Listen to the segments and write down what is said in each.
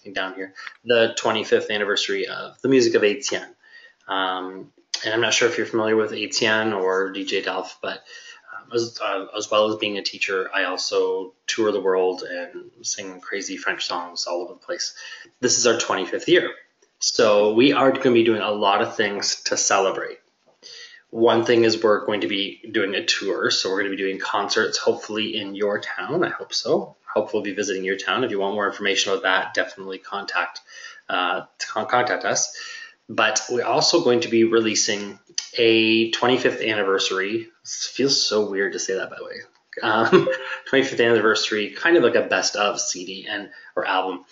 everything down here, the 25th anniversary of the music of Étienne. And I'm not sure if you're familiar with Étienne or DJ Delft, but as well as being a teacher, I also tour the world and sing crazy French songs all over the place. This is our 25th year. So we are going to be doing a lot of things to celebrate. One thing is we're going to be doing a tour. So we're going to be doing concerts, hopefully in your town. I hope so. Hopefully we'll be visiting your town. If you want more information about that, definitely contact us. But we're also going to be releasing a 25th anniversary. It feels so weird to say that, by the way. 25th anniversary, kind of like a best of CD or album.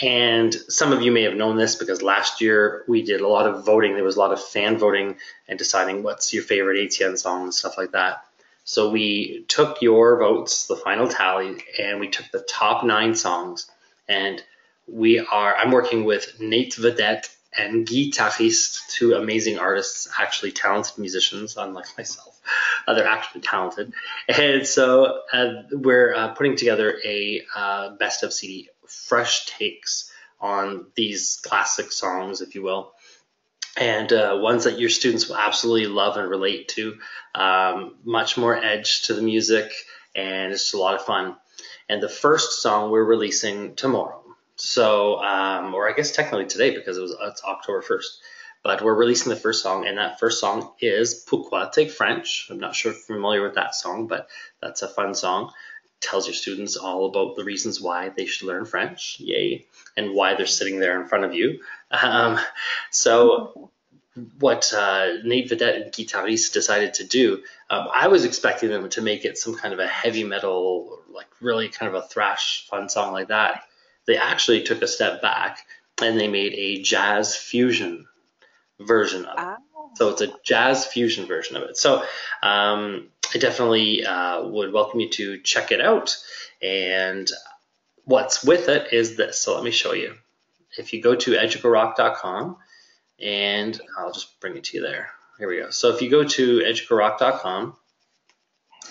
And some of you may have known this because last year we did a lot of voting. There was a lot of fan voting and deciding what's your favorite Étienne song and stuff like that. So we took your votes, the final tally, and we took the top 9 songs. And I'm working with Nate Vedette and Guitariste, 2 amazing artists, actually talented musicians, unlike myself. They're actually talented. And so we're putting together a best of CD, fresh takes on these classic songs, if you will, and ones that your students will absolutely love and relate to. Much more edge to the music, and it's a lot of fun. And the first song we're releasing tomorrow. So, or I guess technically today because it's October 1st, but we're releasing the first song, and that first song is Fuqua Take French. I'm not sure if you're familiar with that song, but that's a fun song. It tells your students all about the reasons why they should learn French, yay, and why they're sitting there in front of you. So what Nate Vedette and Guitariste decided to do, I was expecting them to make it some kind of a heavy metal, like really kind of a thrash fun song like that. They actually took a step back and they made a jazz fusion version of it. So it's a jazz fusion version of it. So I definitely would welcome you to check it out. And what's with it is this. So let me show you. If you go to educorock.com, and I'll just bring it to you there. Here we go. So if you go to educorock.com,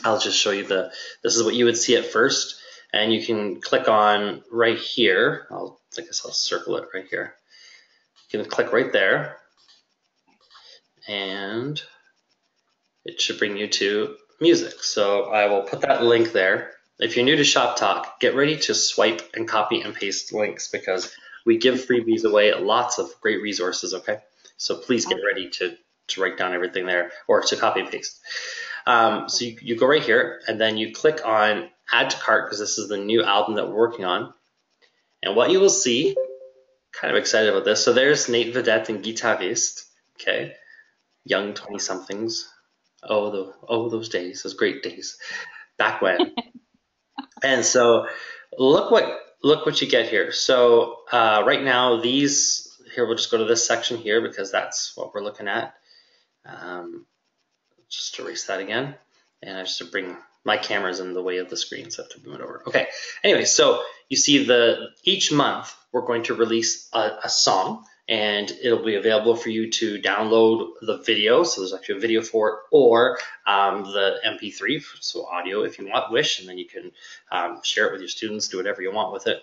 I'll just show you this is what you would see at first. And you can click on right here. I guess I'll circle it right here. You can click right there, and it should bring you to music. So I will put that link there. If you're new to Shop Talk, get ready to swipe and copy and paste links because we give freebies away, lots of great resources, okay? So please get ready to write down everything there or to copy and paste. So you go right here, and then you click on Add to Cart because this is the new album that we're working on. And what you will see, kind of excited about this. So there's Nate Vedette and Guitariste, okay? Young 20-somethings. Oh, those days, those great days, back when. And so look what you get here. So right now here, we'll just go to this section here because that's what we're looking at. Just erase that again. And I just to bring my camera's in the way of the screen, so I have to move it over. Okay. Anyway, so you see each month we're going to release a song, and it'll be available for you to download the video. So there's actually a video for it, or the MP3, so audio if you wish, and then you can share it with your students, do whatever you want with it.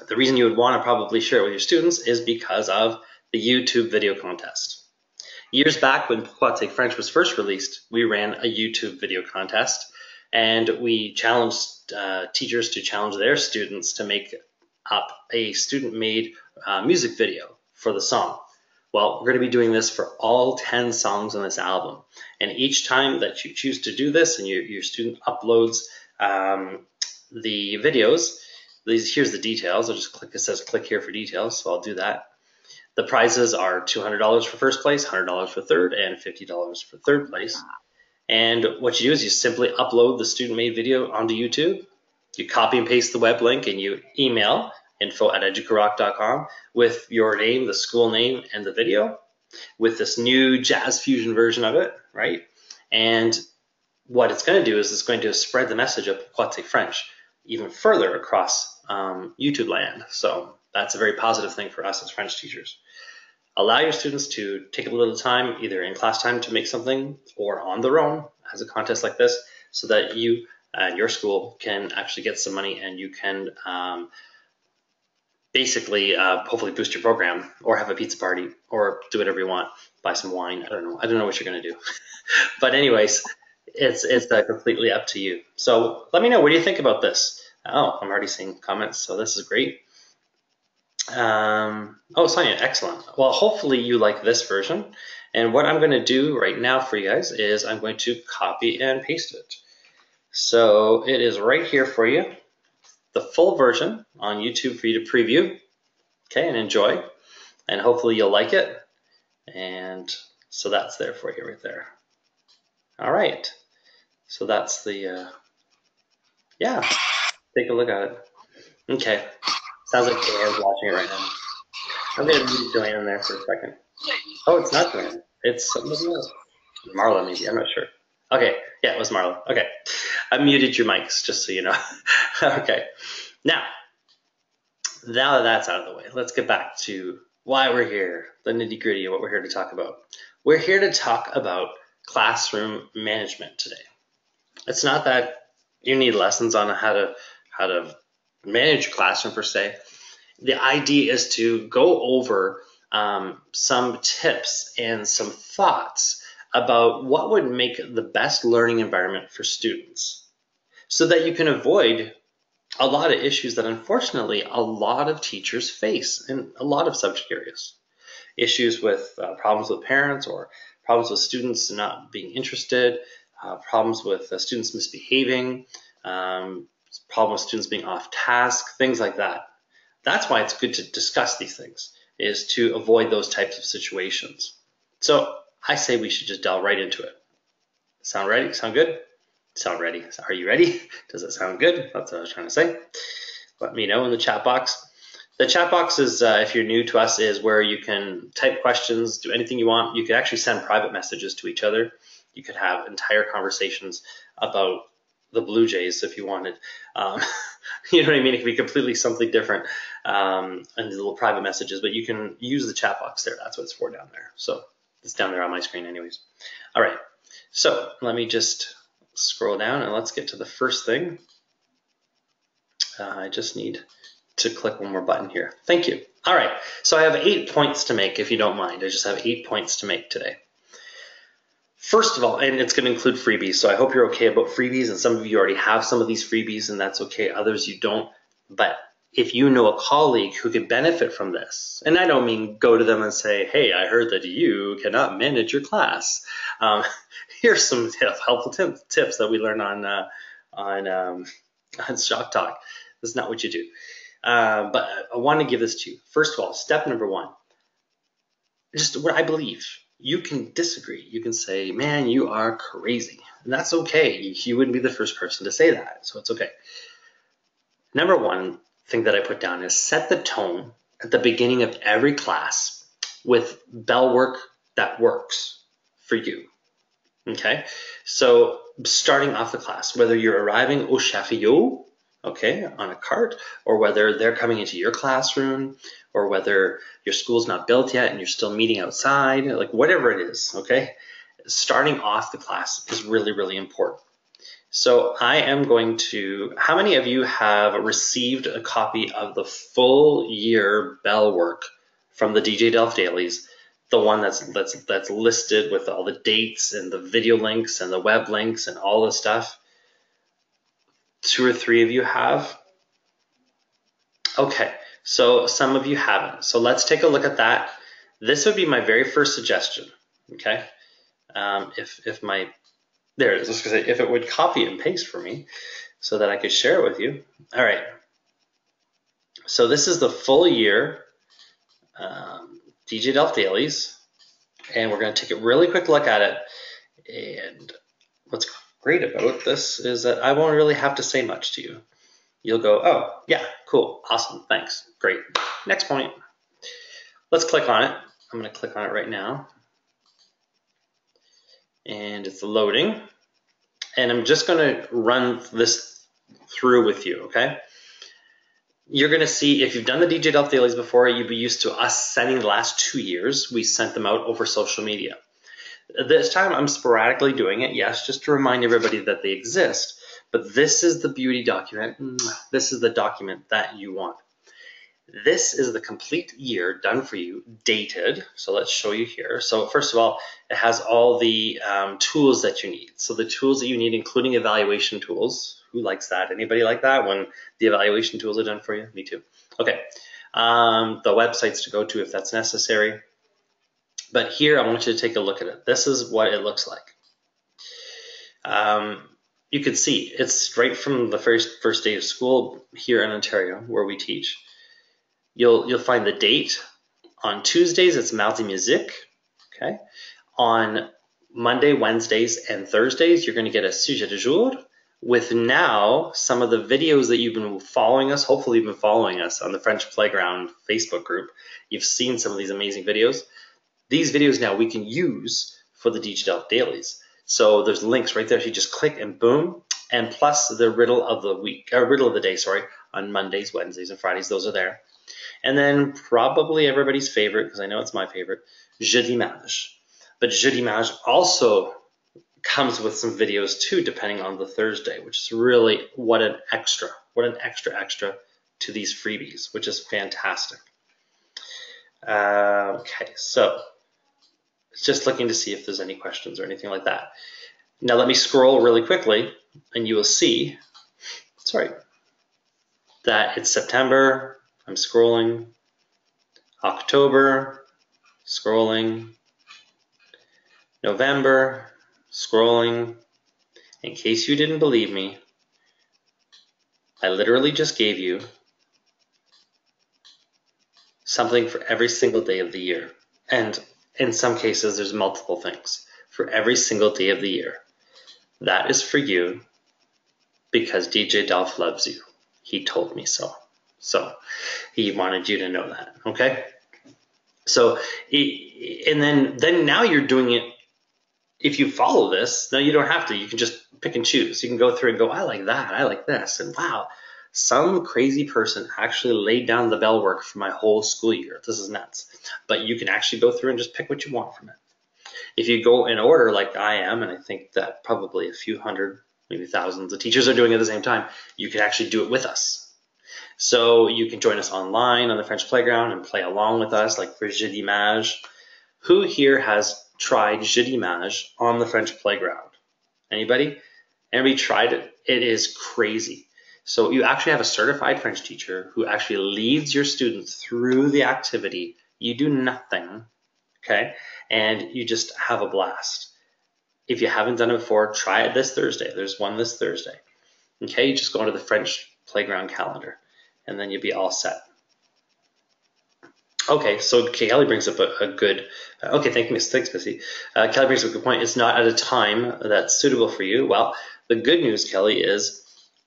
The reason you would want to probably share it with your students is because of the YouTube video contest. Years back when Fuqua Take French was first released, we ran a YouTube video contest, and we challenged teachers to challenge their students to make up a student-made music video for the song. Well, we're going to be doing this for all 10 songs on this album, and each time that you choose to do this and your student uploads the videos, here's the details. I'll just click, it says click here for details, so I'll do that. The prizes are $200 for first place, $100 for third, and $50 for third place. And what you do is you simply upload the student-made video onto YouTube. You copy and paste the web link, and you email info@educorock.com with your name, the school name, and the video with this new jazz fusion version of it, right? And what it's going to do is it's going to spread the message of Fuqua Take French even further across YouTube land. So that's a very positive thing for us as French teachers. Allow your students to take a little time, either in class time to make something or on their own as a contest like this, so that you and your school can actually get some money and you can basically hopefully boost your program, or have a pizza party, or do whatever you want, buy some wine. I don't know what you're going to do. But anyways, it's completely up to you. So let me know, what do you think about this? Oh, I'm already seeing comments, so this is great. Oh, Sonia, excellent. Well, hopefully you like this version. And what I'm going to do right now for you guys is I'm going to copy and paste it. So it is right here for you, the full version on YouTube for you to preview, okay, and enjoy. And hopefully you'll like it. And so that's there for you right there. All right. So that's the, yeah, take a look at it. Okay. Sounds like Joanne's watching it right now. I'm going to mute Joanne there for a second. Oh, it's not Joanne. It's somebody else. Marla, maybe. I'm not sure. Okay. Yeah, it was Marla. Okay. I muted your mics, just so you know. Okay. Now that that's out of the way, let's get back to why we're here, the nitty gritty of what we're here to talk about. We're here to talk about classroom management today. It's not that you need lessons on how to manage your classroom per se. The idea is to go over some tips and some thoughts about what would make the best learning environment for students, so that you can avoid a lot of issues that unfortunately a lot of teachers face in a lot of subject areas. Issues with problems with parents, or problems with students not being interested, problems with students misbehaving, problem with students being off task, things like that. That's why it's good to discuss these things, is to avoid those types of situations. So I say we should just delve right into it. Sound ready? Sound good? Sound ready? Are you ready? Does it sound good? That's what I was trying to say. Let me know in the chat box. The chat box is, if you're new to us, is where you can type questions, do anything you want. You could actually send private messages to each other. You could have entire conversations about the Blue Jays if you wanted. You know what I mean? It could be completely something different, and little private messages, but you can use the chat box there. That's what it's for down there. So it's down there on my screen anyways. All right, so let me just scroll down and let's get to the first thing. I just need to click one more button here. Thank you. All right, so I have 8 points to make, if you don't mind. I just have 8 points to make today. First of all, and it's going to include freebies, so I hope you're okay about freebies, and some of you already have some of these freebies, and that's okay. Others you don't. But if you know a colleague who could benefit from this, and I don't mean go to them and say, hey, I heard that you cannot manage your class. Here's some helpful tips that we learn on Shock Talk. That's not what you do. But I want to give this to you. First of all, step number 1, just what I believe. You can disagree. You can say, man, you are crazy. And that's okay. You wouldn't be the first person to say that, so it's okay. Number 1 thing that I put down is set the tone at the beginning of every class with bell work that works for you. Okay? So starting off the class, whether you're arriving au chaffiot, okay, on a cart, or whether they're coming into your classroom, or whether your school's not built yet and you're still meeting outside, like whatever it is, okay? Starting off the class is really, really important. So I am going to, how many of you have received a copy of the full year bell work from the DJ Delft Dailies, the one that's listed with all the dates and the video links and the web links and all the stuff? 2 or 3 of you have? Okay, so some of you haven't. So let's take a look at that. This would be my very first suggestion, okay? If my, there it is, I was gonna say, if it would copy and paste for me so that I could share it with you. All right, so this is the full year DJ Delft Dailies, and we're gonna take a really quick look at it. And what's great about this is that I won't really have to say much to you. You'll go, oh, yeah, cool, awesome, thanks, great. Next point. Let's click on it. I'm going to click on it right now. And it's loading. And I'm just going to run this through with you, okay? You're going to see, if you've done the DJ Delft Dailies before, you'd be used to us sending the last 2 years. We sent them out over social media. This time I'm sporadically doing it, yes, just to remind everybody that they exist. But this is the beauty document. This is the document that you want. This is the complete year done for you, dated. So let's show you here. So first of all, it has all the tools that you need. So the tools that you need, including evaluation tools. Who likes that? Anybody like that when the evaluation tools are done for you? Me too. Okay. The websites to go to if that's necessary. But here, I want you to take a look at it. This is what it looks like. You can see it's right from the first day of school here in Ontario where we teach. You'll find the date. On Tuesdays, it's Mardi Musique. Okay. On Monday, Wednesdays, and Thursdays, you're going to get a sujet du jour with now some of the videos that you've been following us. Hopefully, you've been following us on the French Playground Facebook group. You've seen some of these amazing videos. These videos now we can use for the DJ Delft dailies. So there's links right there. So you just click and boom. And plus the riddle of the week, or riddle of the day, sorry, on Mondays, Wednesdays, and Fridays. Those are there. And then probably everybody's favorite, because I know it's my favorite, Jeudi Mage. But Jeudi Mage also comes with some videos too, depending on the Thursday, which is really what an extra to these freebies, which is fantastic. Okay, so just looking to see if there's any questions or anything like that. Now let me scroll really quickly, and you will see, sorry, that it's September. I'm scrolling. October, scrolling. November, scrolling. In case you didn't believe me, I literally just gave you something for every single day of the year. And in some cases, there's multiple things for every single day of the year. That is for you because DJ Delft loves you. He told me so. So he wanted you to know that, okay? So, and then now you're doing it. If you follow this, now you don't have to. You can just pick and choose. You can go through and go, I like that, I like this, and wow, some crazy person actually laid down the bell work for my whole school year. This is nuts. But you can actually go through and just pick what you want from it. If you go in order like I am, and I think that probably a few hundred, maybe thousands of teachers are doing it at the same time, you can actually do it with us. So you can join us online on the French Playground and play along with us, like for Jeudi Mage. Who here has tried Jeudi Mage on the French Playground? Anybody? Anybody tried it? It is crazy. So you actually have a certified French teacher who actually leads your students through the activity. You do nothing, okay? And you just have a blast. If you haven't done it before, try it this Thursday. There's one this Thursday. Okay, you just go into the French Playground calendar, and then you'll be all set. Okay, so Kelly brings up a good, okay, thanks, Missy. Kelly brings up a good point. It's not at a time that's suitable for you. Well, the good news, Kelly, is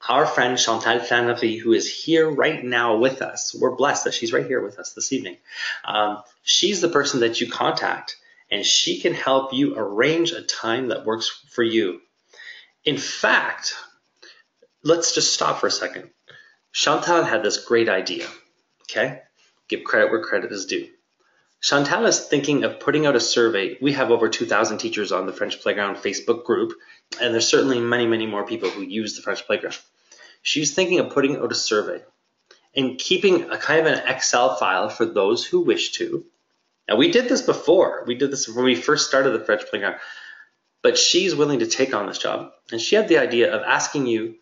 our friend Chantal Flannery, who is here right now with us. We're blessed that she's right here with us this evening. She's the person that you contact, and she can help you arrange a time that works for you. In fact, let's just stop for a second. Chantal had this great idea, okay? Give credit where credit is due. Chantal is thinking of putting out a survey. We have over 2,000 teachers on the French Playground Facebook group, and there's certainly many, many more people who use the French Playground. She's thinking of putting out a survey and keeping a kind of an Excel file for those who wish to. Now, we did this before. We did this when we first started the French Playground, but she's willing to take on this job, and she had the idea of asking you,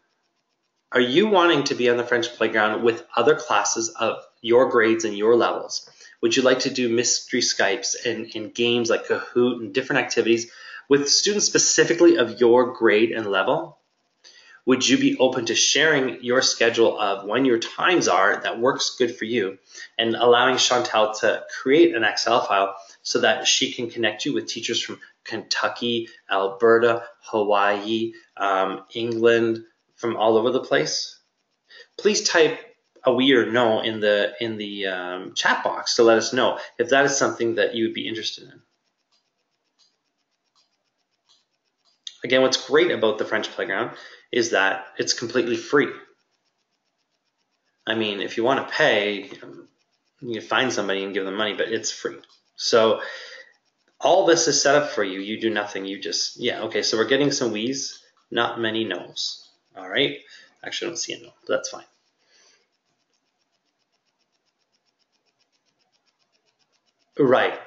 are you wanting to be on the French Playground with other classes of your grades and your levels? Would you like to do mystery Skypes and games like Kahoot and different activities with students specifically of your grade and level? Would you be open to sharing your schedule of when your times are that works good for you and allowing Chantal to create an Excel file so that she can connect you with teachers from Kentucky, Alberta, Hawaii, England, from all over the place? Please type a we or no in the chat box to let us know if that is something that you would be interested in. Again, what's great about the French Playground is that it's completely free. I mean, if you want to pay, you can find somebody and give them money, but it's free. So all this is set up for you. You do nothing. You just, yeah, okay, so we're getting some we's, not many no's. All right. Actually, I don't see a no, but that's fine. Right.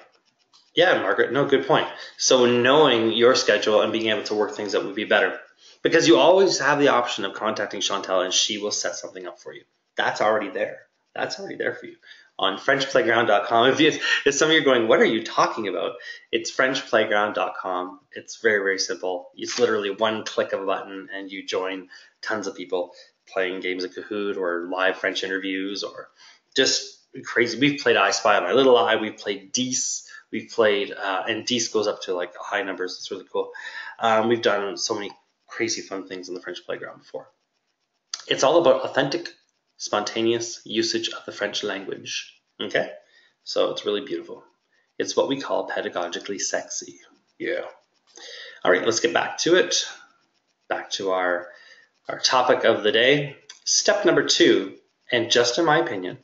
Yeah, Margaret, no, good point. So knowing your schedule and being able to work things out would be better, because you always have the option of contacting Chantel and she will set something up for you. That's already there. That's already there for you on FrenchPlayground.com. If some of you are going, what are you talking about? It's FrenchPlayground.com. It's very, very simple. It's literally one click of a button and you join tons of people playing games of Kahoot or live French interviews or just crazy. We've played I Spy on My Little Eye. We've played Dees. We've played, and Dees goes up to like high numbers. It's really cool. We've done so many crazy fun things in the French playground before. It's all about authentic, spontaneous usage of the French language. Okay? So it's really beautiful. It's what we call pedagogically sexy. Yeah. All right, let's get back to it. Back to our topic of the day. Step number 2, and just in my opinion,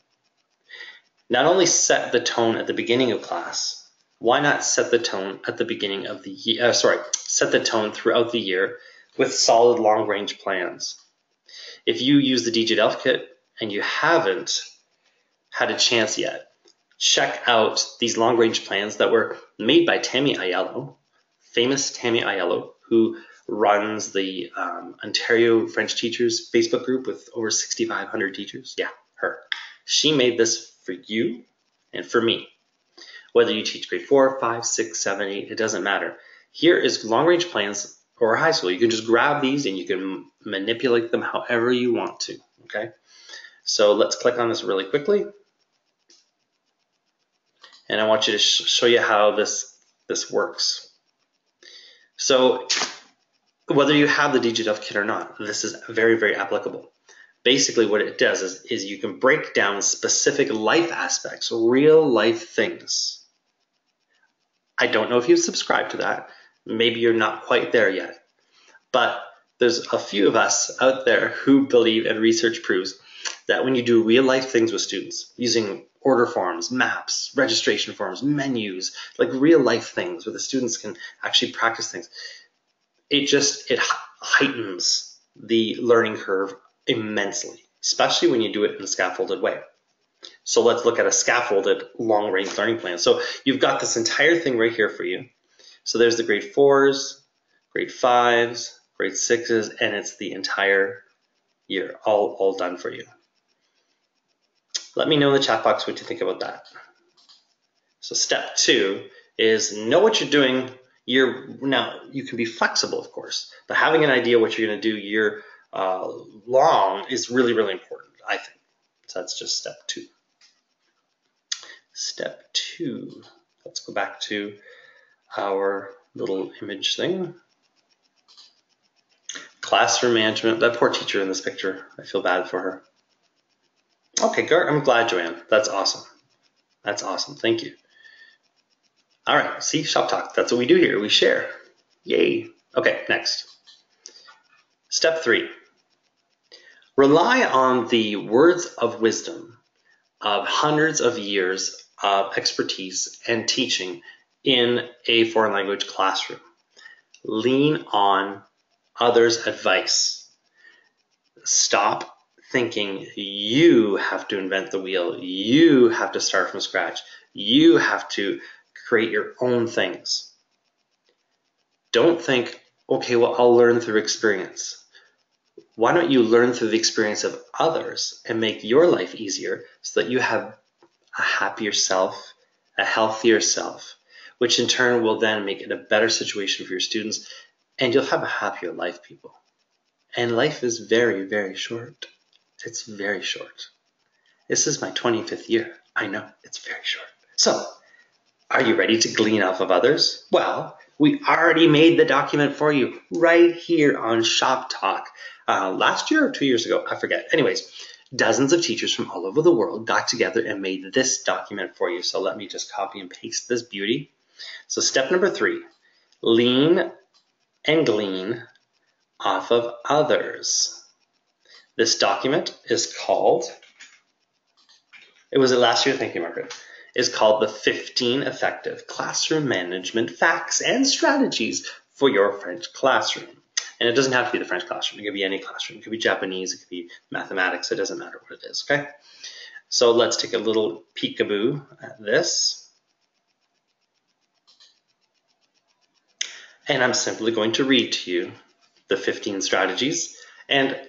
not only set the tone at the beginning of class, why not set the tone at the beginning of the year? Set the tone throughout the year with solid long-range plans. If you use the DJ Delft kit and you haven't had a chance yet, check out these long-range plans that were made by Tammy Aiello, famous Tammy Aiello, who runs the Ontario French Teachers Facebook group with over 6,500 teachers. Yeah, her. She made this for you and for me. Whether you teach grade 4, 5, 6, 7, 8, it doesn't matter. Here is long-range plans or high school. You can just grab these and you can manipulate them however you want to, okay? So let's click on this really quickly. And I want you to show you how this works. So whether you have the DJ Delft kit or not, this is very, very applicable. Basically what it does is you can break down specific life aspects, real life things. I don't know if you subscribe to that. Maybe you're not quite there yet. But there's a few of us out there who believe, and research proves, that when you do real life things with students, using order forms, maps, registration forms, menus, like real life things where the students can actually practice things, it heightens the learning curve immensely, especially when you do it in a scaffolded way. So let's look at a scaffolded long-range learning plan. So you've got this entire thing right here for you. So there's the grade 4s, grade 5s, grade 6s, and it's the entire year, all done for you. Let me know in the chat box what you think about that. So step 2 is know what you're doing year. Now, you can be flexible, of course, but having an idea what you're going to do year long is really, really important, I think. So that's just step 2. Step 2, let's go back to our little image thing. Classroom management, that poor teacher in this picture, I feel bad for her. Okay, I'm glad, Joanne, that's awesome. That's awesome, thank you. All right, see, shop talk, that's what we do here, we share. Yay. Okay, next. Step 3, rely on the words of wisdom of hundreds of years of expertise and teaching in a foreign language classroom. Lean on others' advice. Stop thinking you have to invent the wheel, you have to start from scratch, you have to create your own things. Don't think, okay, well, I'll learn through experience. Why don't you learn through the experience of others and make your life easier so that you have a happier self, a healthier self, which in turn will then make it a better situation for your students, and you'll have a happier life, people. And life is very, very short. It's very short. This is my 25th year. I know, it's very short. So, are you ready to glean off of others? Well, we already made the document for you right here on Shop Talk. Last year or 2 years ago, I forget. Anyways, dozens of teachers from all over the world got together and made this document for you. So let me just copy and paste this beauty. So step number 3, lean and glean off of others. This document is called, it was last year, thank you, Margaret, is called the 15 Effective Classroom Management Facts and Strategies for Your French Classroom. And it doesn't have to be the French classroom. It could be any classroom. It could be Japanese. It could be mathematics. It doesn't matter what it is, okay? So let's take a little peekaboo at this. And I'm simply going to read to you the 15 strategies, and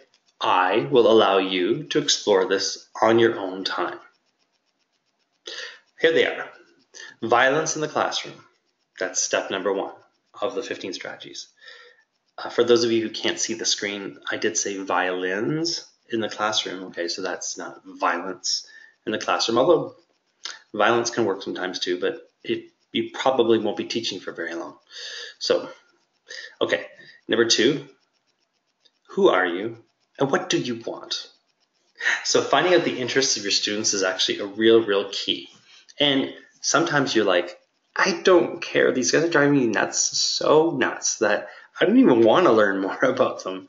I will allow you to explore this on your own time. Here they are. Violence in the classroom. That's step number 1 of the 15 strategies. For those of you who can't see the screen, I did say violins in the classroom. Okay, so that's not violence in the classroom, although violence can work sometimes too, but you probably won't be teaching for very long. So, okay, number 2, who are you and what do you want? So finding out the interests of your students is actually a real key. And sometimes you're like, I don't care. These guys are driving me nuts, so nuts that I don't even want to learn more about them.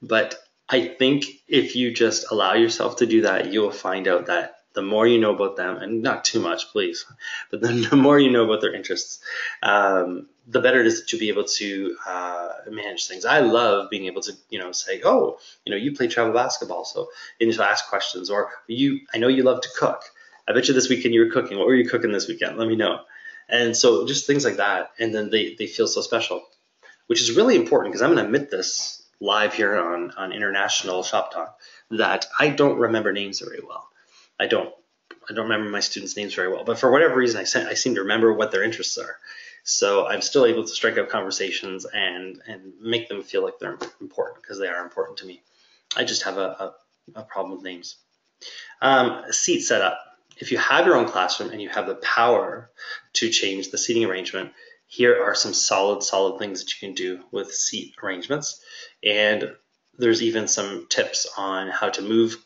But I think if you just allow yourself to do that, you'll find out that the more you know about them, and not too much, please, but the more you know about their interests, the better it is to be able to manage things. I love being able to, say, oh, you play travel basketball, so you need to ask questions, or I know you love to cook. I bet you this weekend you were cooking. What were you cooking this weekend? Let me know. And so just things like that, and then they feel so special, which is really important because I'm going to admit this live here on International Shop Talk that I don't remember names very well. I don't remember my students' names very well, but for whatever reason, I seem to remember what their interests are. So I'm still able to strike up conversations and make them feel like they're important because they are important to me. I just have a problem with names. Seat setup. If you have your own classroom and you have the power to change the seating arrangement, here are some solid things that you can do with seat arrangements. And there's even some tips on how to move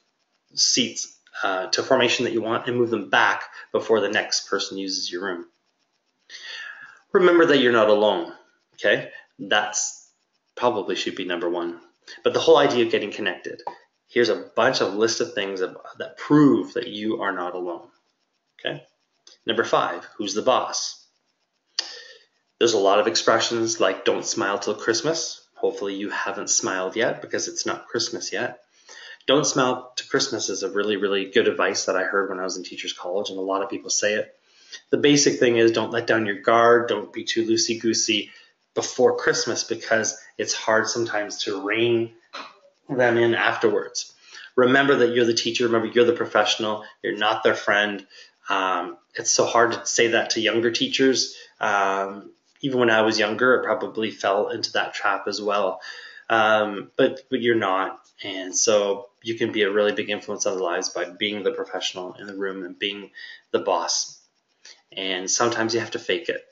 seats to a formation that you want and move them back before the next person uses your room. Remember that you're not alone, okay? That's probably should be number 1. But the whole idea of getting connected, here's a bunch of list of things that prove that you are not alone, okay? Number 5, who's the boss? There's a lot of expressions like don't smile till Christmas. Hopefully you haven't smiled yet because it's not Christmas yet. Don't smile to Christmas is a really good advice that I heard when I was in Teachers College, and a lot of people say it. The basic thing is don't let down your guard, don't be too loosey-goosey before Christmas because it's hard sometimes to rein them in afterwards. Remember that you're the teacher, remember you're the professional, you're not their friend. It's so hard to say that to younger teachers. Even when I was younger, I probably fell into that trap as well. But you're not. And so you can be a really big influence on their lives by being the professional in the room and being the boss. And sometimes you have to fake it.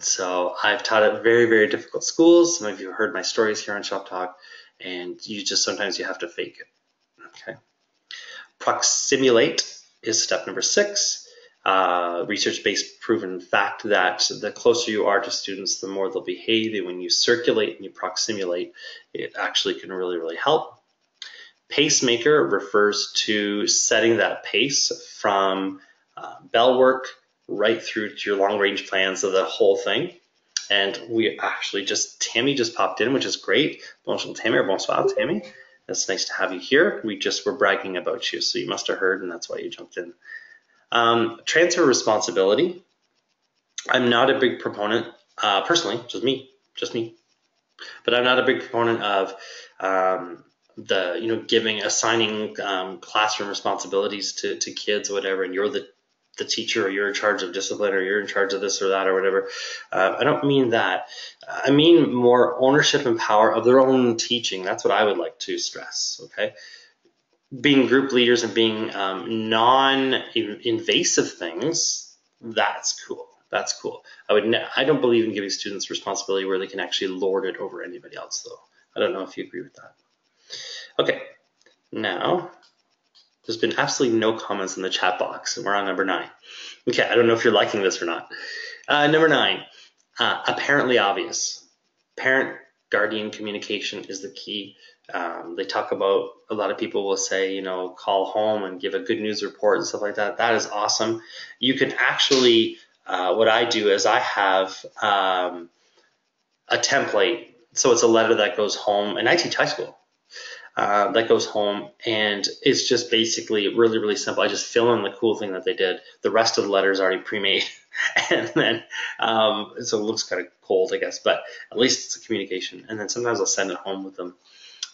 So I've taught at very difficult schools. Some of you have heard my stories here on Shop Talk, and sometimes you have to fake it. Okay. Proximulate is step number 6. Research-based proven fact that the closer you are to students, the more they'll behave. And when you circulate and you proximulate, it actually can really help. Pacemaker refers to setting that pace from bell work right through to your long-range plans of the whole thing. And we actually Tammy just popped in, which is great. Bonjour Tammy, or bonsoir Tammy. It's nice to have you here. We just were bragging about you, so you must have heard, and that's why you jumped in. Transfer responsibility. I'm not a big proponent, personally, just me. But I'm not a big proponent of assigning classroom responsibilities to kids or whatever, and you're the teacher, or you're in charge of discipline, or you're in charge of this or that or whatever. I don't mean that. I mean more ownership and power of their own teaching. That's what I would like to stress, okay? Being group leaders and being non-invasive things, that's cool. That's cool. I don't believe in giving students responsibility where they can actually lord it over anybody else, though. I don't know if you agree with that. Okay, now there's been absolutely no comments in the chat box, and we're on number 9. Okay, I don't know if you're liking this or not. Number 9, apparently obvious. Parent-guardian communication is the key. They talk about, a lot of people will say, call home and give a good news report and stuff like that. That is awesome. You can actually, what I do is I have a template. So it's a letter that goes home, and I teach high school. that goes home, and it's just basically really, really simple. I just fill in the cool thing that they did. The rest of the letter is already pre-made, and then so it looks kind of cold, I guess, but at least it's a communication. And then sometimes I'll send it home with them.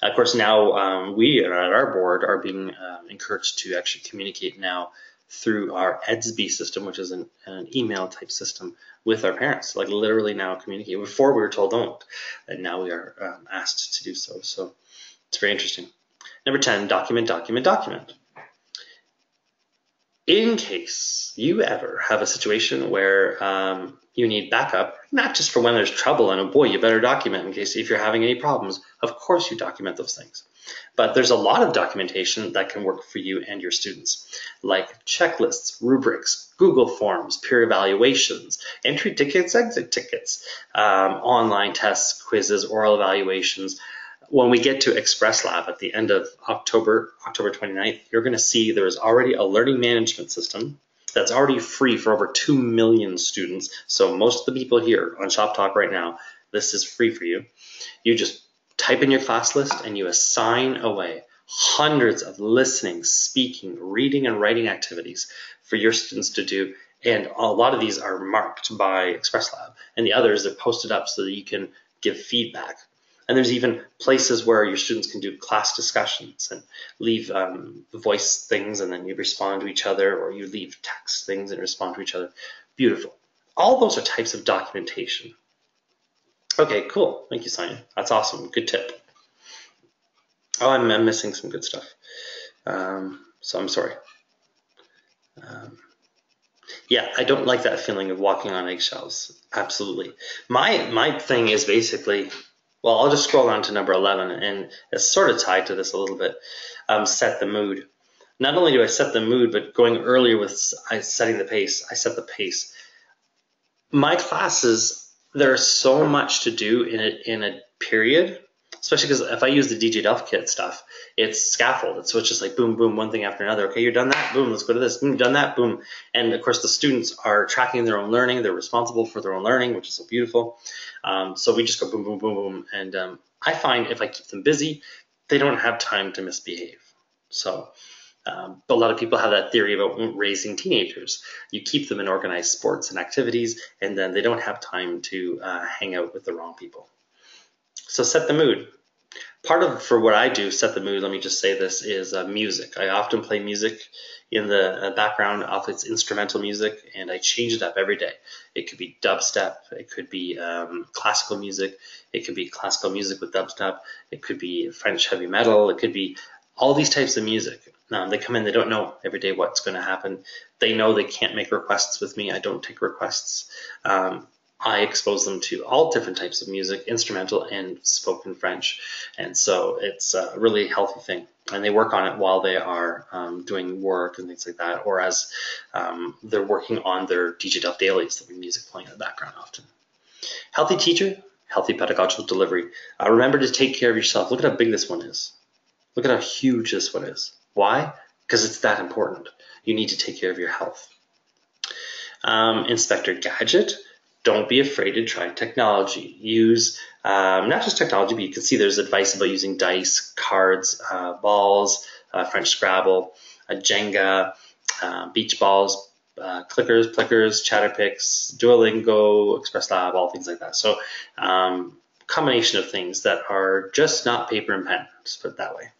Of course, now we at our board are being encouraged to actually communicate now through our EDSB system, which is an email type system with our parents, like literally now communicate. Before we were told don't, and now we are asked to do so. So it's very interesting. Number 10, document, document, document. In case you ever have a situation where you need backup, not just for when there's trouble, and oh boy, you better document in case if you're having any problems. Of course you document those things. But there's a lot of documentation that can work for you and your students, like checklists, rubrics, Google Forms, peer evaluations, entry tickets, exit tickets, online tests, quizzes, oral evaluations. When we get to Express Lab at the end of October 29th, you're going to see there is already a learning management system that's already free for over 2 million students. So most of the people here on Shop Talk right now, this is free for you. You just type in your class list and you assign away hundreds of listening, speaking, reading, and writing activities for your students to do. And a lot of these are marked by Express Lab, and the others are posted up so that you can give feedback. And there's even places where your students can do class discussions and leave voice things, and then you respond to each other, or you leave text things and respond to each other. Beautiful. All those are types of documentation. Okay, cool. Thank you, Sonia. That's awesome. Good tip. Oh, I'm missing some good stuff. So I'm sorry. Yeah, I don't like that feeling of walking on eggshells. Absolutely. My thing is basically, well, I'll just scroll down to number 11, and it's sort of tied to this a little bit. Set the mood. Not only do I set the mood, but going earlier with setting the pace, I set the pace. My classes, there's so much to do in a period, especially because if I use the DJ Delft kit stuff, it's scaffolded. So it's just like boom, boom, one thing after another. Okay, you're done that, boom, let's go to this, boom, done that, boom. And of course, the students are tracking their own learning. They're responsible for their own learning, which is so beautiful. So we just go boom, boom, boom, boom. And I find if I keep them busy, they don't have time to misbehave. So but a lot of people have that theory about raising teenagers. You keep them in organized sports and activities, and then they don't have time to hang out with the wrong people. So set the mood. Part of, for what I do, set the mood, let me just say this, is music. I often play music in the background. Often it's instrumental music, and I change it up every day. It could be dubstep. It could be classical music. It could be classical music with dubstep. It could be French heavy metal. It could be all these types of music. They come in, they don't know every day what's going to happen. They know they can't make requests with me. I don't take requests. I expose them to all different types of music, instrumental and spoken French. And so it's a really healthy thing. And they work on it while they are doing work and things like that, or as they're working on their DJ Delft dailies. There'll be music playing in the background often. Healthy teacher, healthy pedagogical delivery. Remember to take care of yourself. Look at how big this one is. Look at how huge this one is. Why? Because it's that important. You need to take care of your health. Inspector Gadget. Don't be afraid to try technology. Use not just technology, but you can see there's advice about using dice, cards, balls, French Scrabble, Jenga, beach balls, clickers, Chatterpix, Duolingo, Express Lab, all things like that. So combination of things that are just not paper and pen, just put it that way.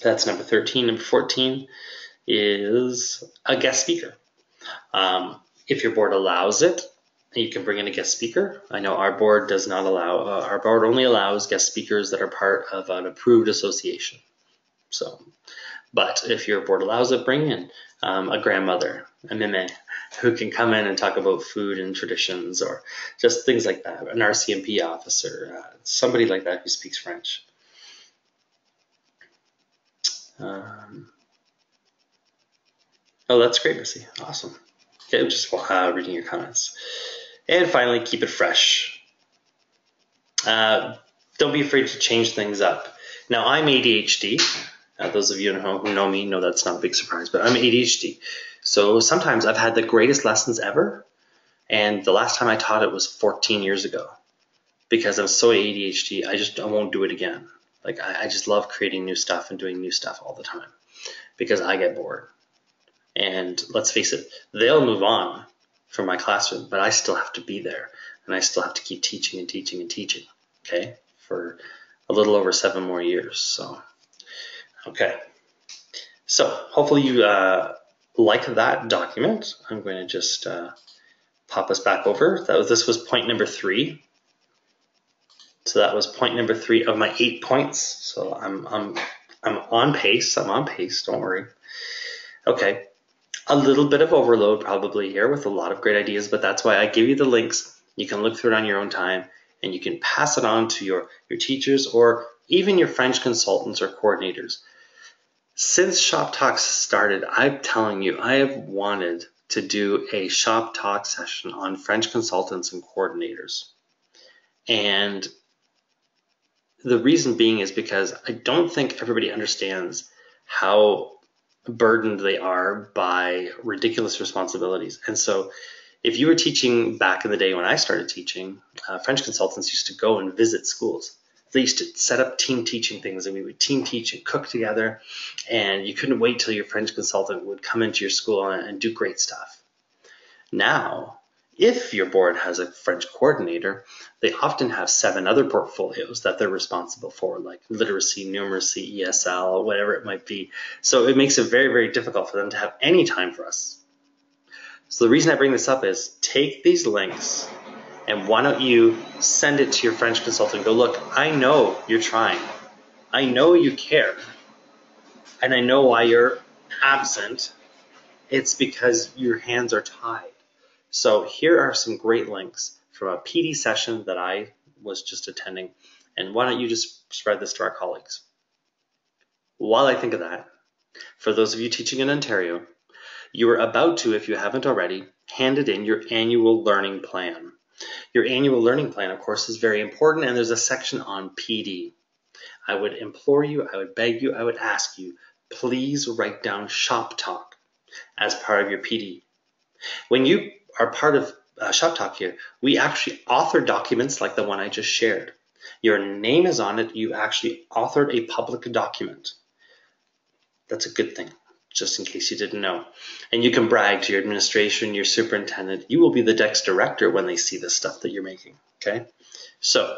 That's number 13. Number 14 is a guest speaker. If your board allows it, you can bring in a guest speaker. I know our board does not allow, our board only allows guest speakers that are part of an approved association. So, but if your board allows it, bring in a grandmother, a meme, who can come in and talk about food and traditions, or just things like that. An RCMP officer, somebody like that who speaks French. Oh, that's great, Missy. Awesome. Okay, just reading your comments. And finally, keep it fresh. Don't be afraid to change things up. Now, I'm ADHD. Those of you who know me know that's not a big surprise, but I'm ADHD. So sometimes I've had the greatest lessons ever, and the last time I taught it was 14 years ago. Because I'm so ADHD, I won't do it again. Like I just love creating new stuff and doing new stuff all the time because I get bored. And let's face it, they'll move on from my classroom, but I still have to be there, and I still have to keep teaching and teaching and teaching, okay, for a little over 7 more years. So, okay. So hopefully you like that document. I'm going to just pop us back over. This was point number 3. So that was point number 3 of my 8 points. So I'm on pace. I'm on pace. Don't worry. Okay. A little bit of overload probably here with a lot of great ideas, but that's why I give you the links. You can look through it on your own time, and you can pass it on to your teachers or even your French consultants or coordinators. Since Shop Talks started, I'm telling you, I have wanted to do a Shop Talk session on French consultants and coordinators. And the reason being is because I don't think everybody understands how burdened they are by ridiculous responsibilities. And so if you were teaching back in the day when I started teaching, French consultants used to go and visit schools. They used to set up team teaching things, and we would team teach and cook together, and you couldn't wait till your French consultant would come into your school and do great stuff. Now, if your board has a French coordinator, they often have 7 other portfolios that they're responsible for, like literacy, numeracy, ESL, whatever it might be. So it makes it very, very difficult for them to have any time for us. So the reason I bring this up is take these links, and why don't you send it to your French consultant and go, look, I know you're trying. I know you care. And I know why you're absent. It's because your hands are tied. So here are some great links from a PD session that I was just attending. And why don't you just spread this to our colleagues? While I think of that, for those of you teaching in Ontario, you are about to, if you haven't already, hand it in your annual learning plan. Your annual learning plan, of course, is very important, and there's a section on PD. I would implore you, I would beg you, I would ask you, please write down Shop Talk as part of your PD. When you are part of Shop Talk here, we actually author documents like the one I just shared. Your name is on it. You actually authored a public document. That's a good thing, just in case you didn't know. And you can brag to your administration, your superintendent. You will be the next director when they see the stuff that you're making, okay? So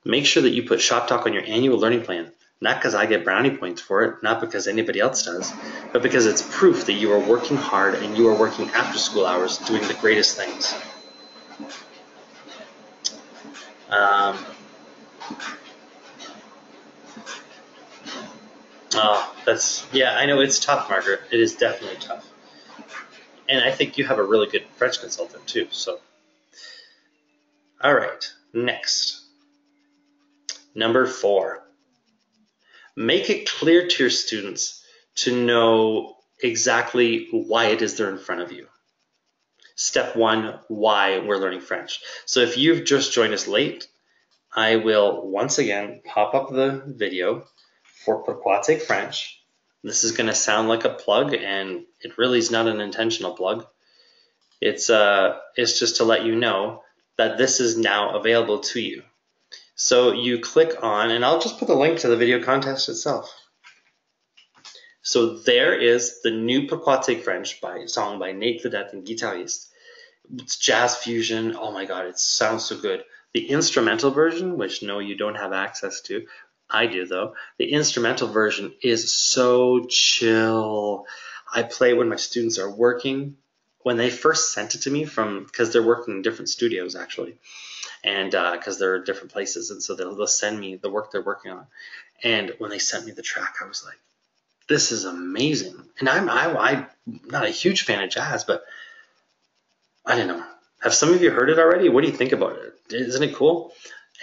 make sure that you put Shop Talk on your annual learning plan, not because I get brownie points for it, not because anybody else does, but because it's proof that you are working hard and you are working after school hours doing the greatest things. Yeah, I know it's tough, Margaret. It is definitely tough. And I think you have a really good French consultant too, so. All right, next. Number 4. Make it clear to your students to know exactly why it is they're in front of you. Step 1, why we're learning French. So if you've just joined us late, I will once again pop up the video for Pourquoi Take French. This is going to sound like a plug, and it really is not an intentional plug. It's just to let you know that this is now available to you. So you click on, and I'll just put the link to the video contest itself. So there is the new Pourquoi Take French song by Nate Vedette and Guitariste. It's jazz fusion. Oh my God, it sounds so good. The instrumental version, which no, you don't have access to, I do though. The instrumental version is so chill. I play when my students are working. When they first sent it to me because they're working in different studios actually, and because they're in different places, and so they'll send me the work they're working on. And when they sent me the track, I was like, this is amazing. And I'm not a huge fan of jazz, but I don't know. Have some of you heard it already? What do you think about it? Isn't it cool?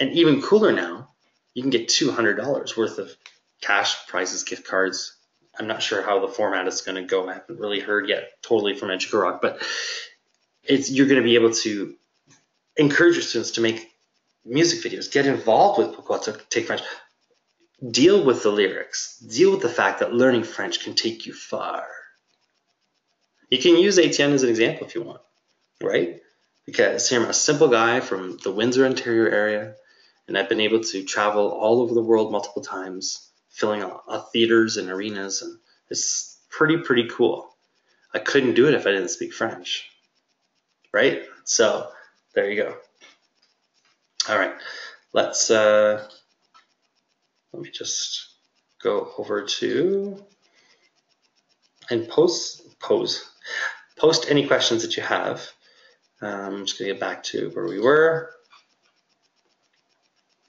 And even cooler now, you can get $200 worth of cash, prizes, gift cards. I'm not sure how the format is going to go. I haven't really heard yet totally from Educorock, but you're going to be able to encourage your students to make music videos, get involved with Pourquoi Take French, deal with the lyrics, deal with the fact that learning French can take you far. You can use Étienne as an example if you want, right? Because I'm a simple guy from the Windsor, Ontario area, and I've been able to travel all over the world multiple times, filling theaters and arenas, and it's pretty cool. I couldn't do it if I didn't speak French, right? So there you go. All right, let's let me just go over to and post any questions that you have. I'm just gonna get back to where we were.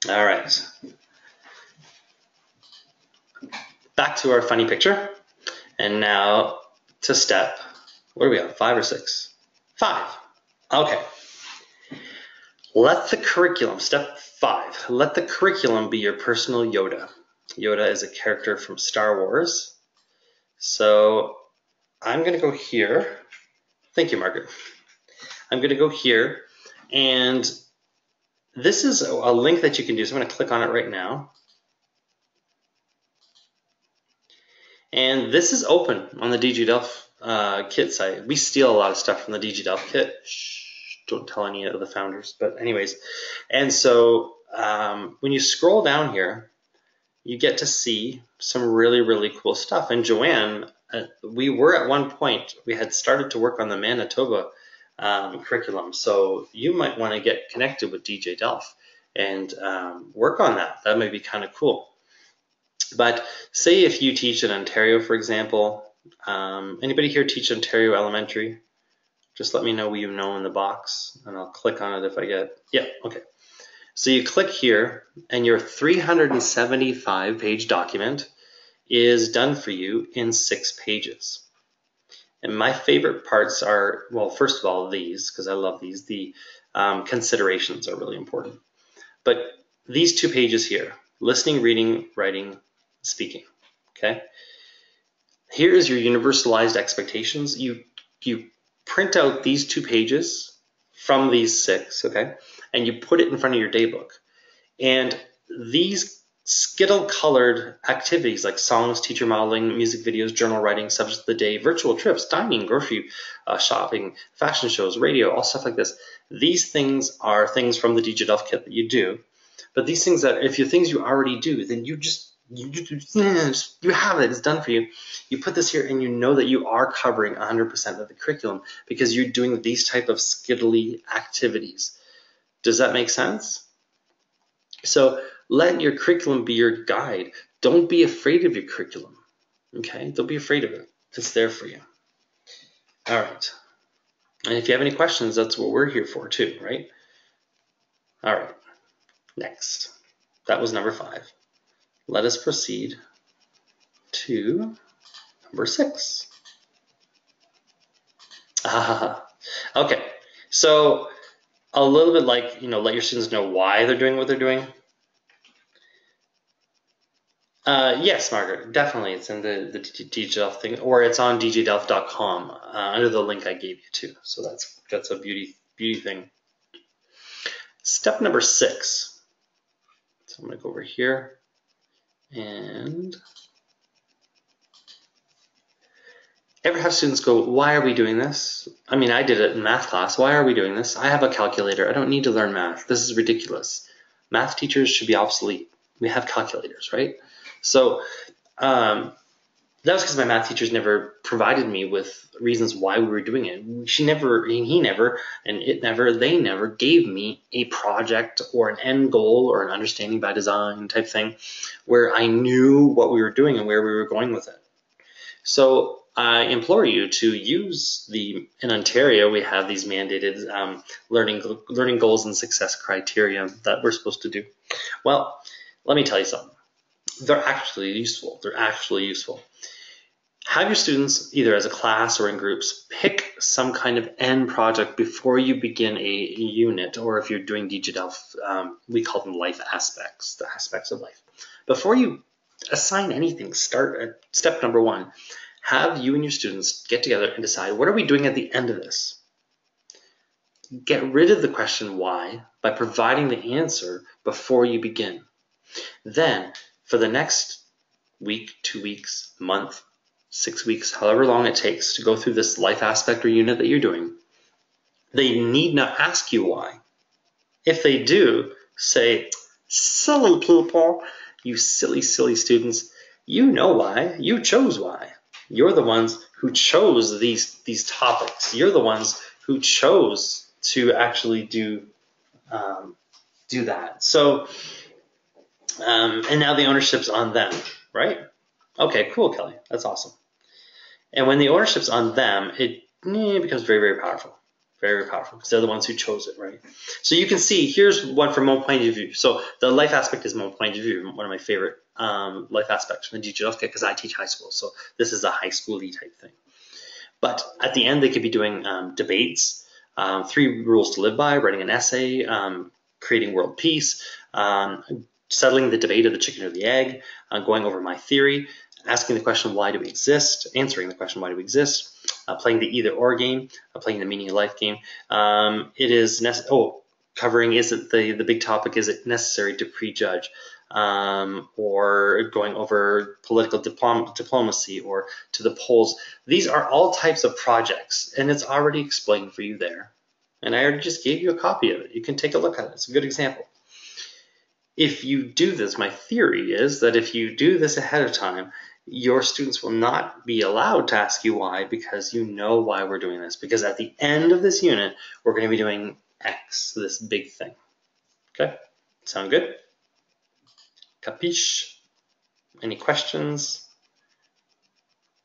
All right, back to our funny picture, and now to step, what are we on, 5 or 6? 5, okay. Let the curriculum, step 5, let the curriculum be your personal Yoda. Yoda is a character from Star Wars. So I'm gonna go here. Thank you, Margaret. I'm gonna go here, and this is a link that you can do. So I'm gonna click on it right now. And this is open on the DG Delft kit site. We steal a lot of stuff from the DG Delft kit. Shh, don't tell any of the founders, but anyways. And so when you scroll down here, you get to see some really cool stuff. And Joanne, we were at one point, we had started to work on the Manitoba curriculum. So you might want to get connected with DJ Delft and work on that. That might be kind of cool. But say if you teach in Ontario, for example, anybody here teach Ontario Elementary? Just let me know what you know in the box, and I'll click on it if I get, yeah, okay. So you click here, and your 375-page document is done for you in 6 pages. And my favorite parts are, well, first of all, these, because I love these, the considerations are really important. But these 2 pages here, listening, reading, writing, speaking, okay? Here is your universalized expectations. You print out these 2 pages from these 6, okay? And you put it in front of your daybook. And these skittle-colored activities like songs, teacher modeling, music videos, journal writing, subjects of the day, virtual trips, dining, grocery shopping, fashion shows, radio, all stuff like this. These things are things from the DG Delft kit that you do. But these things that, if you're things you already do, then you have it, it's done for you. You put this here and you know that you are covering 100% of the curriculum because you're doing these type of skittly activities. Does that make sense? So let your curriculum be your guide. Don't be afraid of your curriculum, okay? Don't be afraid of it. It's there for you. All right. And if you have any questions, that's what we're here for too, right? All right. Next. That was number 5. Let us proceed to number 6. Okay, so a little bit like, let your students know why they're doing what they're doing. Yes, Margaret, definitely. It's in the DJ Delft thing, or it's on djdelft.com under the link I gave you too. So that's a beauty thing. Step number 6. So I'm going to go over here. And ever have students go, why are we doing this? I mean, I did it in math class. Why are we doing this? I have a calculator. I don't need to learn math. This is ridiculous. Math teachers should be obsolete. We have calculators, right? So that was because my math teachers never provided me with reasons why we were doing it. They never gave me a project or an end goal or an understanding by design type thing where I knew what we were doing and where we were going with it. So I implore you to use in Ontario, we have these mandated learning goals and success criteria that we're supposed to do. Well, let me tell you something. They're actually useful. Have your students, either as a class or in groups, pick some kind of end project before you begin a unit, or if you're doing DG Delft, we call them life aspects, the aspects of life. Before you assign anything, start at step number 1. Have you and your students get together and decide, what are we doing at the end of this? Get rid of the question why by providing the answer before you begin. Then, for the next week, 2 weeks, month, 6 weeks, however long it takes to go through this life aspect or unit that you're doing, they need not ask you why. If they do, say, Silly people, you silly, silly students. You know why. You chose why. You're the ones who chose these topics. You're the ones who chose to actually do that. So, and now the ownership's on them, right? Okay, cool, Kelly. That's awesome. And when the ownership's on them, it becomes very, very powerful. Very, very powerful because they're the ones who chose it, right? So you can see, here's one from my point of view. So the life aspect is my point of view, one of my favorite life aspects from the digital kit because I teach high school. So this is a high school-y type thing. But at the end, they could be doing debates, 3 rules to live by, writing an essay, creating world peace, settling the debate of the chicken or the egg, going over my theory, asking the question, why do we exist? Answering the question, why do we exist? Playing the either or game, playing the meaning of life game. It is covering, is it the big topic, is it necessary to prejudge? Or going over political diplomacy or to the polls. These are all types of projects, and it's already explained for you there. And I already just gave you a copy of it. You can take a look at it. It's a good example. If you do this, my theory is that if you do this ahead of time, your students will not be allowed to ask you why because you know why we're doing this. Because at the end of this unit, we're going to be doing X, this big thing. Okay? Sound good? Capiche? Any questions?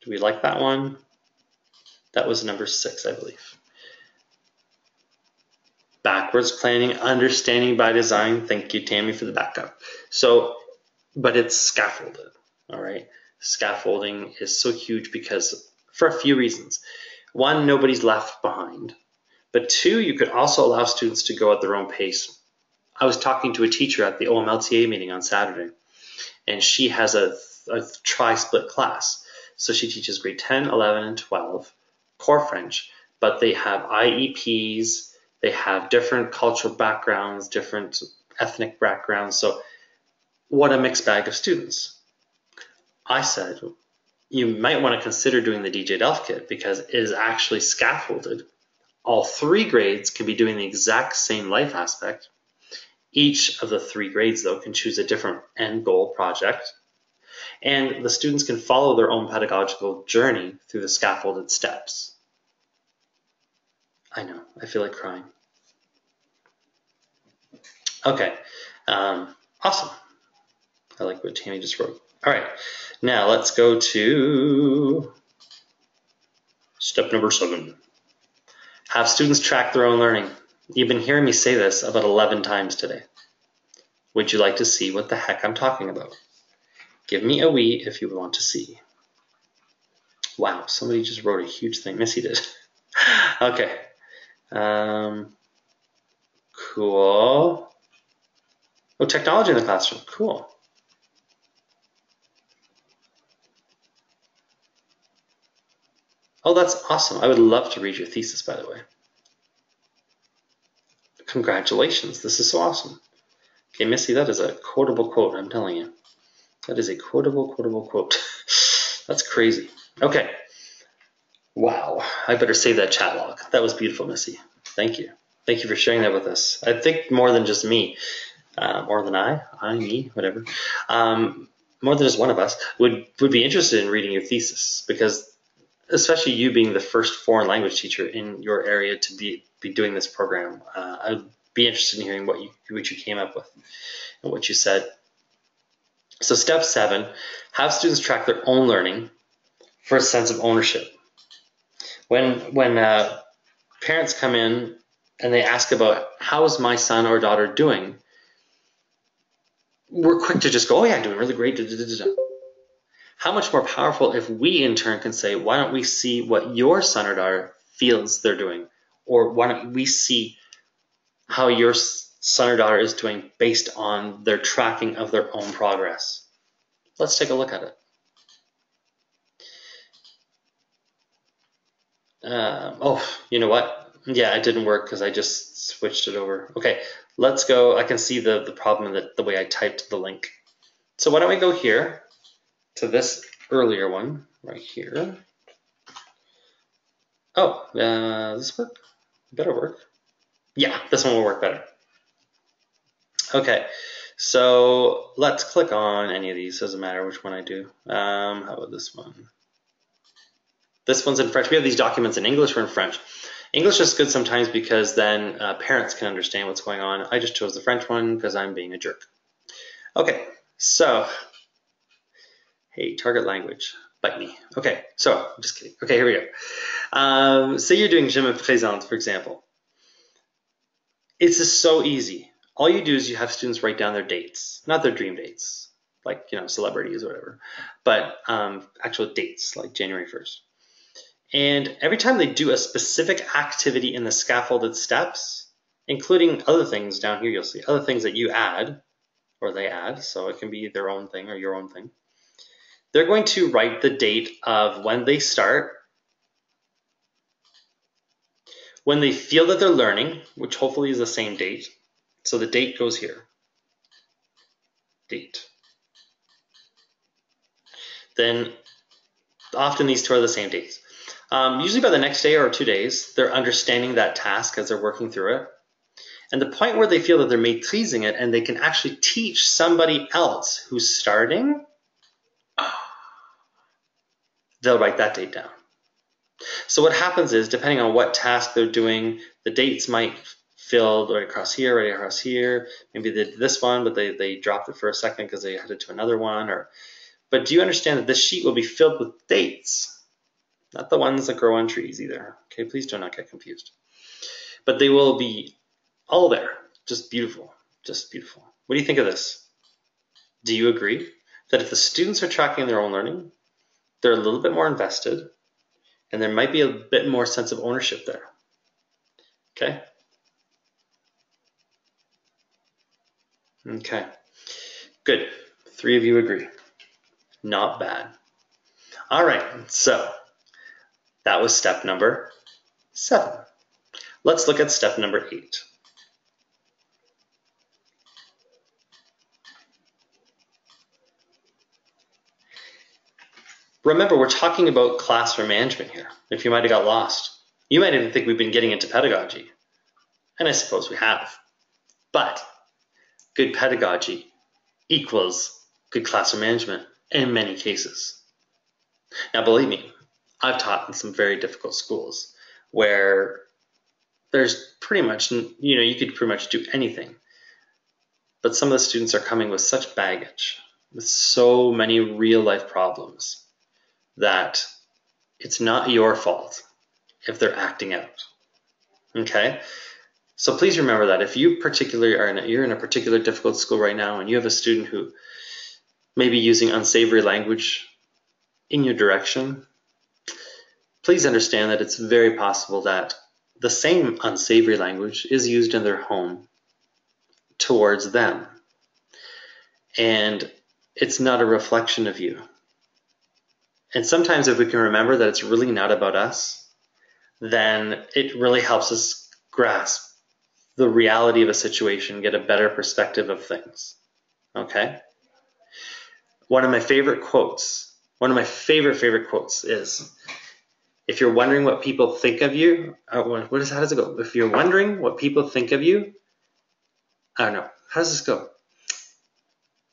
Do we like that one? That was number 6, I believe. Backwards planning, understanding by design. Thank you, Tammy, for the backup. So, but it's scaffolded, all right? Scaffolding is so huge because for a few reasons. 1, nobody's left behind. But 2, you could also allow students to go at their own pace. I was talking to a teacher at the OMLTA meeting on Saturday, and she has a tri-split class. So she teaches grade 10, 11, and 12, core French, but they have IEPs, they have different cultural backgrounds, different ethnic backgrounds. So what a mixed bag of students. I said, you might want to consider doing the DJ Delft kit because it is actually scaffolded. All 3 grades can be doing the exact same life aspect. Each of the 3 grades, though, can choose a different end goal project. And the students can follow their own pedagogical journey through the scaffolded steps. I know, I feel like crying. Okay, awesome. I like what Tammy just wrote. All right, now let's go to step number 7. Have students track their own learning. You've been hearing me say this about 11 times today. Would you like to see what the heck I'm talking about? Give me a we if you want to see. Wow, somebody just wrote a huge thing. Missy did. Okay. Cool. Oh, technology in the classroom. Cool. Oh, that's awesome. I would love to read your thesis, by the way. Congratulations. This is so awesome. Okay, Missy, that is a quotable quote, I'm telling you. That is a quotable quote. That's crazy. Okay. Wow. I better save that chat log. That was beautiful, Missy. Thank you. Thank you for sharing that with us. I think more than just me, more than me, whatever, more than just one of us would be interested in reading your thesis because especially you being the first foreign language teacher in your area to be doing this program, I'd be interested in hearing what you came up with and what you said. So step 7, have students track their own learning for a sense of ownership. When parents come in and they ask about how is my son or daughter doing, we're quick to just go, oh yeah, doing really great. How much more powerful if we in turn can say, why don't we see what your son or daughter feels they're doing? Or why don't we see how your son or daughter is doing based on their tracking of their own progress? Let's take a look at it. Oh, you know what? Yeah, it didn't work because I just switched it over. Okay, let's go. I can see the problem in the way I typed the link. So why don't we go here to this earlier one right here. Oh, does this work? Better work. Yeah, this one will work better. Okay, So let's click on any of these. Doesn't matter which one I do. How about this one? This one's in French. We have these documents in English or in French. English is good sometimes because then parents can understand what's going on. I just chose the French one because I'm being a jerk. Okay, so, hey, target language, bite me. Okay, so, I'm just kidding. Okay, here we go. Say you're doing je me présente, for example. It's just so easy. All you do is you have students write down their dates, not their dream dates, like, you know, celebrities or whatever, but actual dates, like January 1st. And every time they do a specific activity in the scaffolded steps, including other things down here, you'll see other things that you add or they add, so it can be their own thing or your own thing. They're going to write the date of when they start, when they feel that they're learning, which hopefully is the same date. So the date goes here. Date. Then often these two are the same dates. Usually by the next day or 2 days, they're understanding that task as they're working through it. And the point where they feel that they're maîtrising it and they can actually teach somebody else who's starting, they'll write that date down. So what happens is, depending on what task they're doing, the dates might fill right across here. Maybe they did this one, but they dropped it for a second because they headed to another one. But do you understand that this sheet will be filled with dates? Not the ones that grow on trees either. Okay, please do not get confused. But they will be all there. Just beautiful. Just beautiful. What do you think of this? Do you agree that if the students are tracking their own learning, they're a little bit more invested, and there might be a bit more sense of ownership there? Okay? Okay. Good. 3 of you agree. Not bad. All right, so that was step number 7. Let's look at step number 8. Remember, we're talking about classroom management here. If you might have got lost, you might even think we've been getting into pedagogy. And I suppose we have. But good pedagogy equals good classroom management in many cases. Now, believe me, I've taught in some very difficult schools where there's pretty much, you could pretty much do anything. But some of the students are coming with such baggage, with so many real life problems, that it's not your fault if they're acting out. Okay? So please remember that if you particularly you're in a particular difficult school right now and you have a student who may be using unsavory language in your direction, please understand that it's very possible that the same unsavory language is used in their home towards them. And it's not a reflection of you. And sometimes if we can remember that it's really not about us, then it really helps us grasp the reality of a situation, get a better perspective of things. Okay? One of my favorite quotes is, if you're wondering what people think of you, how does it go? If you're wondering what people think of you, I don't know. How does this go?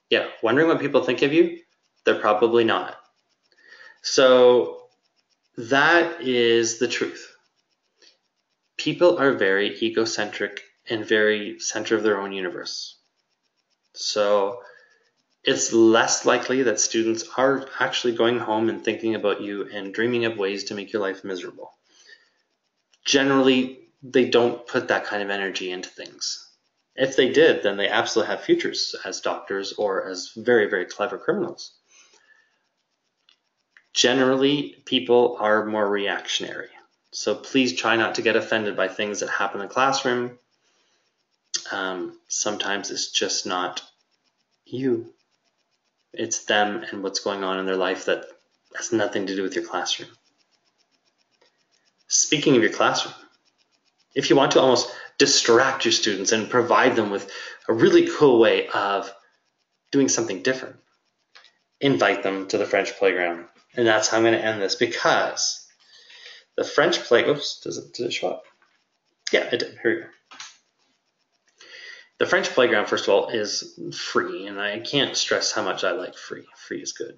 Yeah, wondering what people think of you, they're probably not. So that is the truth. People are very egocentric and very center of their own universe. So it's less likely that students are actually going home and thinking about you and dreaming up ways to make your life miserable. Generally, they don't put that kind of energy into things. If they did, then they absolutely have futures as doctors or as very, very clever criminals. Generally, people are more reactionary. So please try not to get offended by things that happen in the classroom. Sometimes it's just not you. It's them and what's going on in their life that has nothing to do with your classroom. Speaking of your classroom, if you want to almost distract your students and provide them with a really cool way of doing something different, invite them to the French playground. And that's how I'm going to end this, because the French play, oops, did it show up? Yeah, it did. Here we go. The French Playground, first of all, is free, and I can't stress how much I like free. Free is good.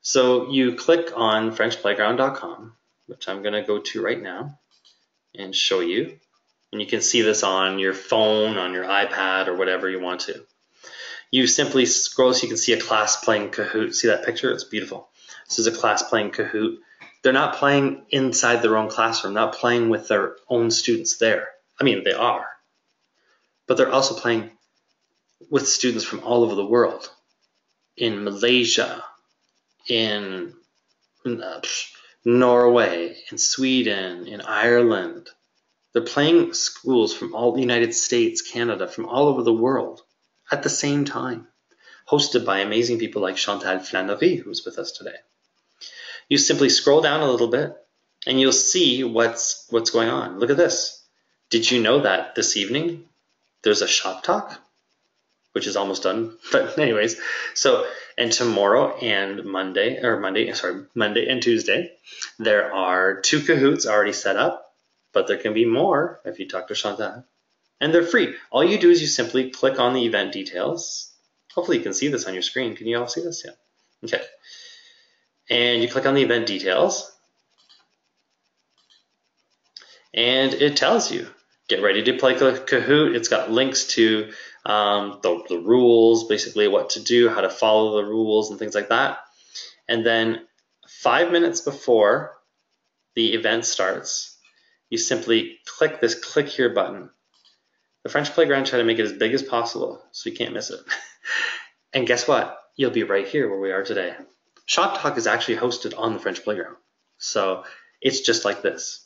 So you click on FrenchPlayground.com, which I'm going to go to right now and show you. And you can see this on your phone, on your iPad, or whatever you want to. You simply scroll so you can see a class playing Kahoot. See that picture? It's beautiful. This is a class playing Kahoot. They're not playing inside their own classroom, not playing with their own students there. I mean, they are. But they're also playing with students from all over the world. In Malaysia, in Norway, in Sweden, in Ireland. They're playing schools from all the United States, Canada, from all over the world at the same time, hosted by amazing people like Chantal Flannery, who's with us today. You simply scroll down a little bit and you'll see what's going on. Look at this. Did you know that this evening there's a shop talk, which is almost done, but anyways, so, and tomorrow and Monday and Tuesday, there are 2 Kahoots already set up, but there can be more if you talk to Chantal, and they're free. All you do is you simply click on the event details. Hopefully you can see this on your screen. Can you all see this? Yeah. Okay. And you click on the event details, and it tells you, get ready to play Kahoot. It's got links to the rules, basically what to do, how to follow the rules and things like that. And then 5 minutes before the event starts, you simply click this click here button. The French Playground tried to make it as big as possible so you can't miss it. And guess what? You'll be right here where we are today. Shop Talk is actually hosted on the French Playground. So it's just like this.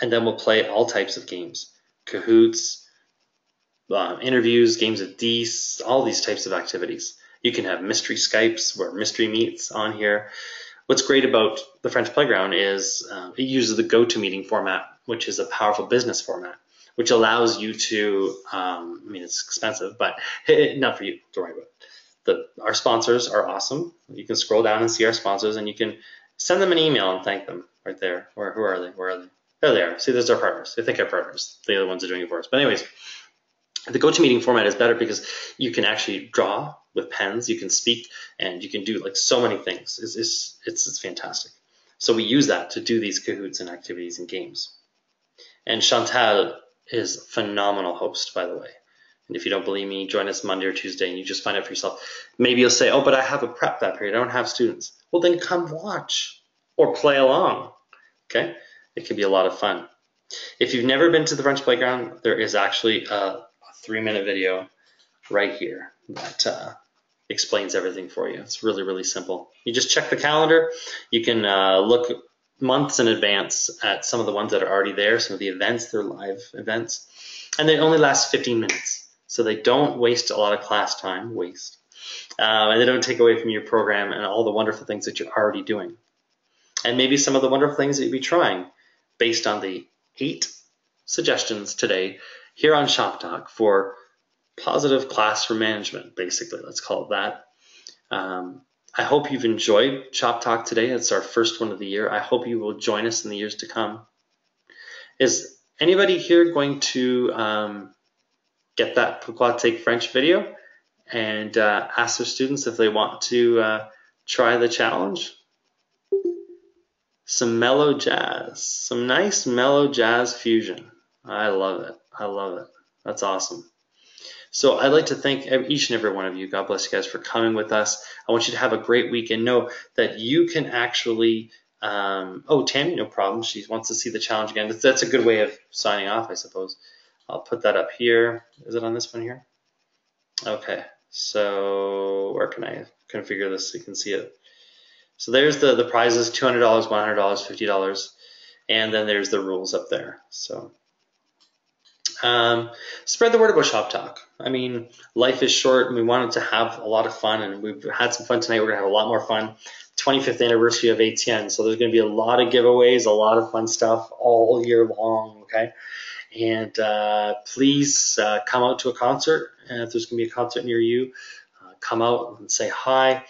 And then we'll play all types of games. Kahoots, interviews, games of Dice, all these types of activities. You can have mystery Skypes where mystery meets on here. What's great about the French Playground is it uses the GoToMeeting format, which is a powerful business format, which allows you to, I mean, it's expensive, but not for you, don't worry about it. Our sponsors are awesome. You can scroll down and see our sponsors, and you can send them an email and thank them right there. Who are they? Where are they? There they are. See, there's our partners. They think our partners. They're the ones that are doing it for us. But anyways, the GoToMeeting format is better because you can actually draw with pens, you can speak, and you can do like so many things. It's fantastic. So we use that to do these Kahoots and activities and games. And Chantal is a phenomenal host, by the way. And if you don't believe me, join us Monday or Tuesday and you just find out for yourself. Maybe you'll say, oh, but I have a prep that period. I don't have students. Well, then come watch or play along. Okay? It can be a lot of fun. If you've never been to the French Playground, there is actually a 3-minute video right here that explains everything for you. It's really, really simple. You just check the calendar. You can look months in advance at some of the ones that are already there, some of the events, they're live events. And they only last 15 minutes. So they don't waste a lot of class time, and they don't take away from your program and all the wonderful things that you're already doing. And maybe some of the wonderful things that you'll be trying based on the 8 suggestions today here on Shop Talk for positive classroom management, basically. Let's call it that. I hope you've enjoyed Shop Talk today. It's our first one of the year. I hope you will join us in the years to come. Is anybody here going to get that Fuqua Take French video and ask their students if they want to try the challenge? Some mellow jazz, some nice mellow jazz fusion. I love it. I love it. That's awesome. So I'd like to thank each and every one of you. God bless you guys for coming with us. I want you to have a great week and know that you can actually, oh, Tammy, no problem. She wants to see the challenge again. That's a good way of signing off, I suppose. I'll put that up here. Is it on this one here? Okay. So where can I configure this so you can see it? So there's the prizes, $200, $100, $50, and then there's the rules up there. So spread the word about Shop Talk. I mean, life is short and we wanted to have a lot of fun, and we've had some fun tonight. We're going to have a lot more fun. 25th anniversary of Étienne, so there's going to be a lot of giveaways, a lot of fun stuff all year long, okay? And please come out to a concert, and if there's going to be a concert near you, come out and say hi.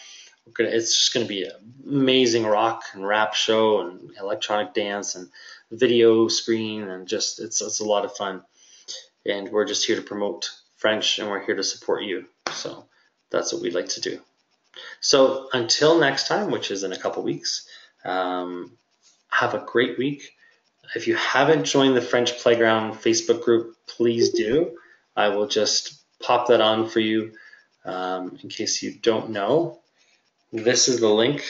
It's just going to be an amazing rock and rap show and electronic dance and video screen, and just it's a lot of fun. And we're just here to promote French, and we're here to support you. So that's what we'd like to do. So until next time, which is in a couple weeks, have a great week. If you haven't joined the French Playground Facebook group, please do. I will just pop that on for you in case you don't know. This is the link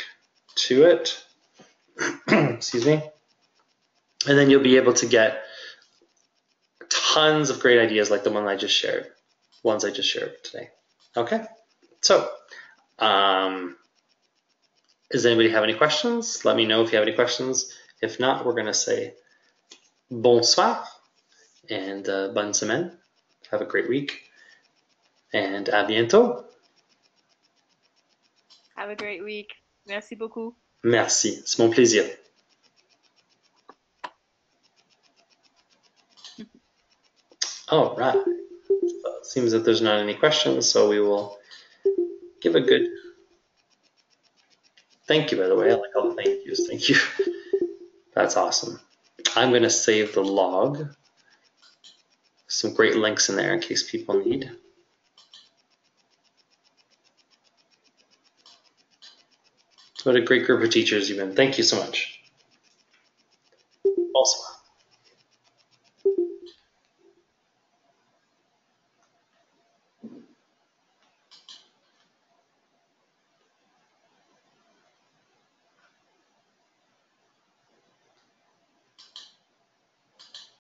to it. Excuse me. And then you'll be able to get tons of great ideas like the ones I just shared today. Okay, so does anybody have any questions? Let me know if you have any questions. If not, we're going to say bonsoir and bonne semaine. Have a great week and à bientôt. Have a great week. Merci beaucoup. Merci, c'est mon plaisir. All right. It seems that there's not any questions, so we will give a good thank you, by the way. I like all the thank yous. Thank you. That's awesome. I'm going to save the log. Some great links in there in case people need. What a great group of teachers you've been. Thank you so much.